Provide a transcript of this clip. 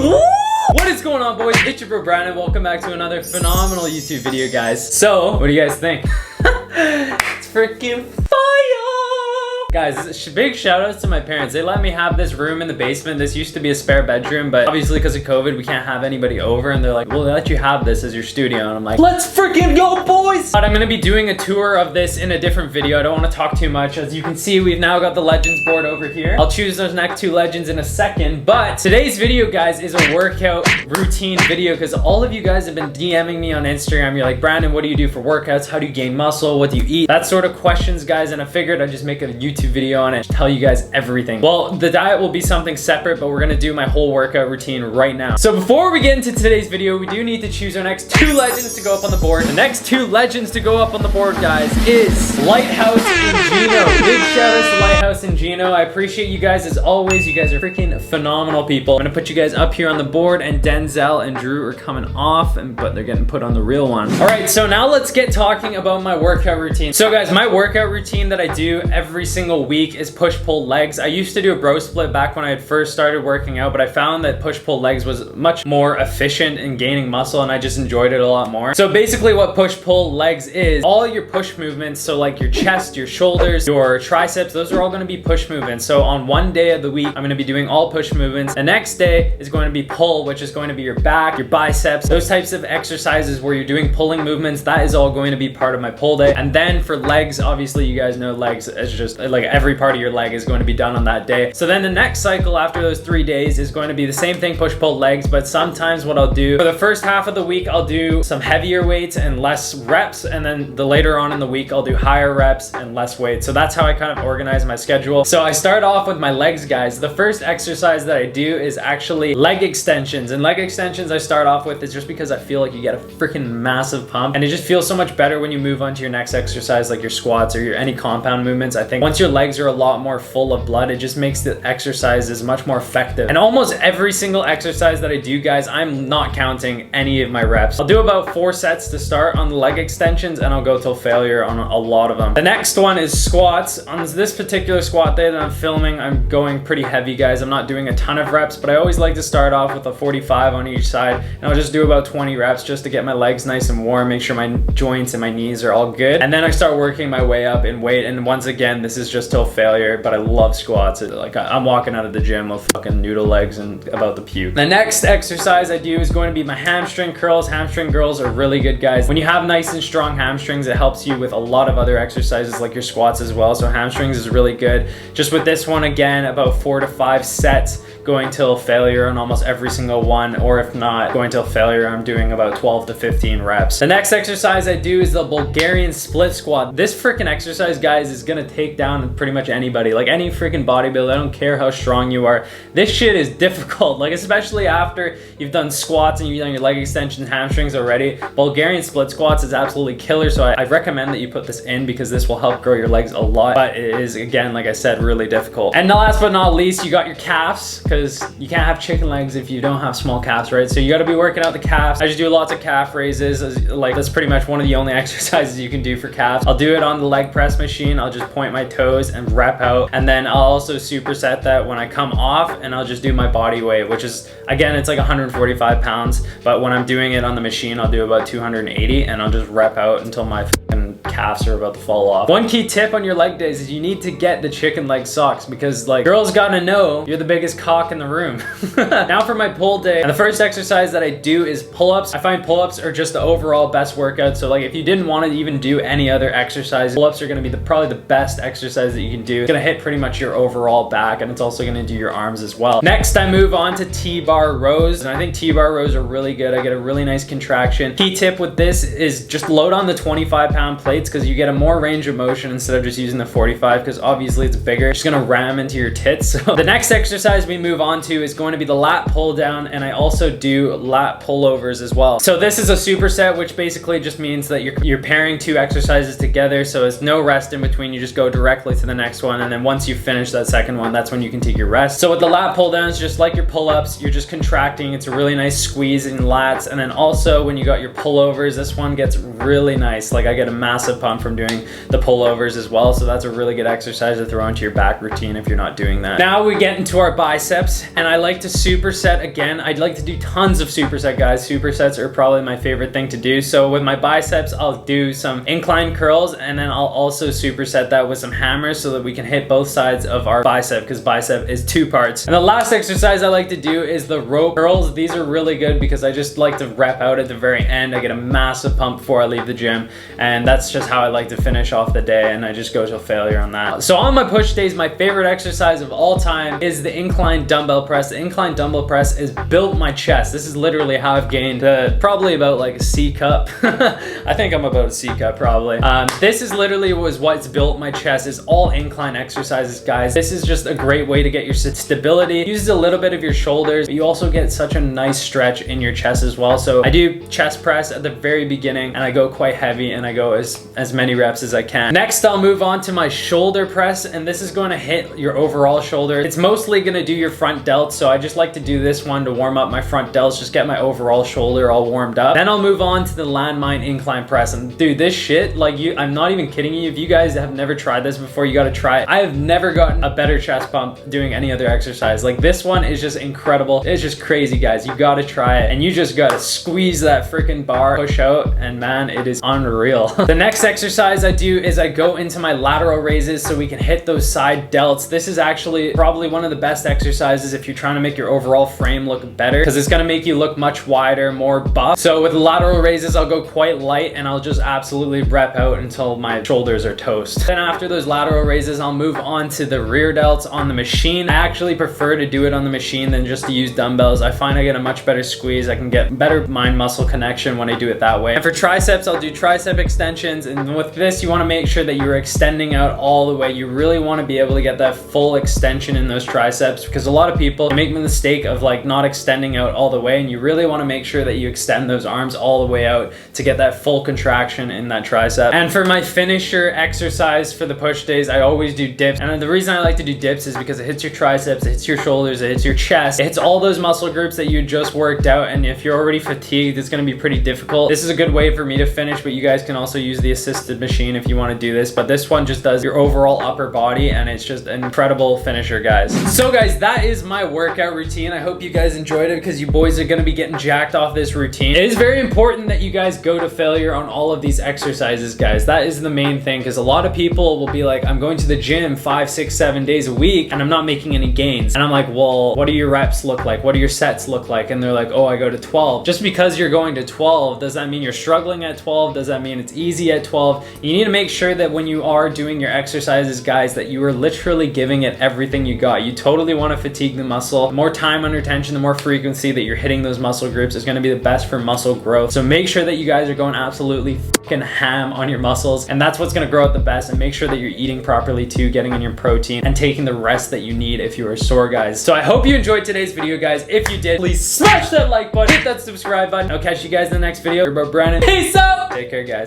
What is going on, boys? It's your bro Brandon. Welcome back to another phenomenal YouTube video, guys. So, what do you guys think? It's freaking fire! Guys, big shout outs to my parents. They let me have this room in the basement. This used to be a spare bedroom, but obviously because of COVID, we can't have anybody over, and they're like, we'll let you have this as your studio. And I'm like, let's freaking go, boys! But I'm gonna be doing a tour of this in a different video. I don't want to talk too much. As you can see, we've now got the legends board over here. I'll choose those next two legends in a second, but today's video, guys, is a workout routine video because all of you guys have been DMing me on Instagram. You're like, Brandon, what do you do for workouts? How do you gain muscle? What do you eat? That sort of questions, guys, and I figured I'd just make a YouTube video on it, tell you guys everything. Well, the diet will be something separate, but we're gonna do my whole workout routine right now. So before we get into today's video, we do need to choose our next two legends to go up on the board. The next two legends to go up on the board, guys, is Lighthouse and Gino. Big shout out to Lighthouse and Gino. I appreciate you guys as always. You guys are freaking phenomenal people. I'm gonna put you guys up here on the board, and Denzel and Drew are coming off, but they're getting put on the real one. All right, so now let's get talking about my workout routine. So guys, my workout routine that I do every single week is push-pull legs. I used to do a bro split back when I had first started working out, but I found that push-pull legs was much more efficient in gaining muscle, and I just enjoyed it a lot more. So basically what push-pull legs is, all your push movements, so like your chest, your shoulders, your triceps, those are all gonna be push movements. So on one day of the week, I'm gonna be doing all push movements. The next day is going to be pull, which is going to be your back, your biceps, those types of exercises where you're doing pulling movements. That is all going to be part of my pull day. And then for legs, obviously you guys know legs is just like every part of your leg is going to be done on that day. So then the next cycle after those 3 days is going to be the same thing, push pull legs, but sometimes what I'll do for the first half of the week, I'll do some heavier weights and less reps, and then the later on in the week I'll do higher reps and less weight. So that's how I kind of organize my schedule. So I start off with my legs, guys. The first exercise that I do is actually leg extensions, and leg extensions I start off with is just because I feel like you get a freaking massive pump, and it just feels so much better when you move on to your next exercise, like your squats or your any compound movements. I think once your legs are a lot more full of blood, it just makes the exercises much more effective. And almost every single exercise that I do, guys, I'm not counting any of my reps. I'll do about 4 sets to start on the leg extensions, and I'll go till failure on a lot of them. The next one is squats. On this particular squat day that I'm filming, I'm going pretty heavy, guys. I'm not doing a ton of reps, but I always like to start off with a 45 on each side, and I'll just do about 20 reps just to get my legs nice and warm, make sure my joints and my knees are all good, and then I start working my way up in weight. And once again, this is just till failure, but I love squats. Like I'm walking out of the gym with fucking noodle legs and about to puke. The next exercise I do is going to be my hamstring curls. Hamstring curls are really good, guys. When you have nice and strong hamstrings, it helps you with a lot of other exercises like your squats as well. So hamstrings is really good. Just with this one, again, about 4 to 5 sets going till failure on almost every single one, or if not going till failure, I'm doing about 12 to 15 reps. The next exercise I do is the Bulgarian split squat. This freaking exercise, guys, is gonna take down pretty much anybody, like any freaking bodybuilder. I don't care how strong you are. This shit is difficult, like especially after you've done squats and you've done your leg extensions, hamstrings already. Bulgarian split squats is absolutely killer, so I recommend that you put this in because this will help grow your legs a lot, but it is, again, like I said, really difficult. And last but not least, you got your calves, because you can't have chicken legs if you don't have small calves, right? So you got to be working out the calves. I just do lots of calf raises. Like that's pretty much one of the only exercises you can do for calves. I'll do it on the leg press machine. I'll just point my toes and rep out, and then I'll also superset that when I come off, and I'll just do my body weight, which is, again, it's like 145 pounds, but when I'm doing it on the machine, I'll do about 280, and I'll just rep out until my calves are about to fall off. One key tip on your leg days is you need to get the chicken leg socks, because like girls gotta know you're the biggest cock in the room. Now for my pull day, and the first exercise that I do is pull-ups. I find pull-ups are just the overall best workout. So like if you didn't want to even do any other exercise, pull-ups are gonna be probably the best exercise that you can do. It's gonna hit pretty much your overall back, and it's also gonna do your arms as well. Next, I move on to T-bar rows, and I think T-bar rows are really good. I get a really nice contraction. Key tip with this is just load on the 25-pound plates, because you get a more range of motion instead of just using the 45, because obviously it's bigger. It's just gonna ram into your tits. So the next exercise we move on to is going to be the lat pull down, and I also do lat pullovers as well. So this is a superset, which basically just means that you're pairing 2 exercises together, so it's no rest in between. You just go directly to the next one, and then once you finish that second one, that's when you can take your rest. So with the lat pull downs, just like your pull-ups, you're just contracting. It's a really nice squeeze in lats, and then also when you got your pullovers, this one gets really nice. Like I get a massive massive pump from doing the pullovers as well. So that's a really good exercise to throw into your back routine if you're not doing that. Now we get into our biceps, and I like to superset again. I'd like to do tons of superset, guys. Supersets are probably my favorite thing to do. So with my biceps, I'll do some incline curls, and then I'll also superset that with some hammers so that we can hit both sides of our bicep, because bicep is 2 parts. And the last exercise I like to do is the rope curls. These are really good because I just like to rep out at the very end. I get a massive pump before I leave the gym, and that's just how I like to finish off the day, and I just go to failure on that. So on my push days, my favorite exercise of all time is the incline dumbbell press. The incline dumbbell press has built my chest. This is literally how I've gained probably about like a C cup. I think I'm about a C cup probably. This is literally what's built my chest, is all incline exercises, guys. This is just a great way to get your stability. It uses a little bit of your shoulders, but you also get such a nice stretch in your chest as well. So I do chest press at the very beginning, and I go quite heavy, and I go as many reps as I can. Next, I'll move on to my shoulder press, and this is going to hit your overall shoulder. It's mostly going to do your front delts, so I just like to do this one to warm up my front delts, just get my overall shoulder all warmed up. Then I'll move on to the landmine incline press, and dude, this shit, like, I'm not even kidding you. If you guys have never tried this before, you got to try it. I have never gotten a better chest pump doing any other exercise. Like, this one is just incredible. It's just crazy, guys. You got to try it, and you just got to squeeze that freaking bar, push out, and man, it is unreal. The next exercise I do is I go into my lateral raises so we can hit those side delts. This is actually probably one of the best exercises if you're trying to make your overall frame look better, because it's going to make you look much wider, more buff. So with lateral raises, I'll go quite light, and I'll just absolutely rep out until my shoulders are toast. Then after those lateral raises, I'll move on to the rear delts on the machine. I actually prefer to do it on the machine than just to use dumbbells. I find I get a much better squeeze. I can get better mind muscle connection when I do it that way. And for triceps, I'll do tricep extensions, and with this, you want to make sure that you're extending out all the way. You really want to be able to get that full extension in those triceps, because a lot of people make the mistake of like not extending out all the way, and you really want to make sure that you extend those arms all the way out to get that full contraction in that tricep. And for my finisher exercise for the push days, I always do dips, and the reason I like to do dips is because it hits your triceps, it hits your shoulders, it hits your chest, it hits all those muscle groups that you just worked out, and if you're already fatigued, it's going to be pretty difficult. This is a good way for me to finish, but you guys can also use the assisted machine if you want to do this, but this one just does your overall upper body, and it's just an incredible finisher, guys. So guys, that is my workout routine. I hope you guys enjoyed it, because you boys are going to be getting jacked off this routine. It is very important that you guys go to failure on all of these exercises, guys. That is the main thing, because a lot of people will be like, I'm going to the gym 5, 6, 7 days a week, and I'm not making any gains. And I'm like, well, what do your reps look like? What do your sets look like? And they're like, oh, I go to 12. Just because you're going to 12, does that mean you're struggling at 12? Does that mean it's easy at 12? You need to make sure that when you are doing your exercises, guys, that you are literally giving it everything you got. You totally want to fatigue the muscle. The more time under tension, the more frequency that you're hitting those muscle groups is going to be the best for muscle growth. So make sure that you guys are going absolutely fucking ham on your muscles, and that's what's going to grow out the best. And make sure that you're eating properly too, getting in your protein, and taking the rest that you need if you are sore, guys. So I hope you enjoyed today's video, guys. If you did, please smash that like button, hit that subscribe button. I'll catch you guys in the next video. Your bro Brandon. Peace out. Take care, guys.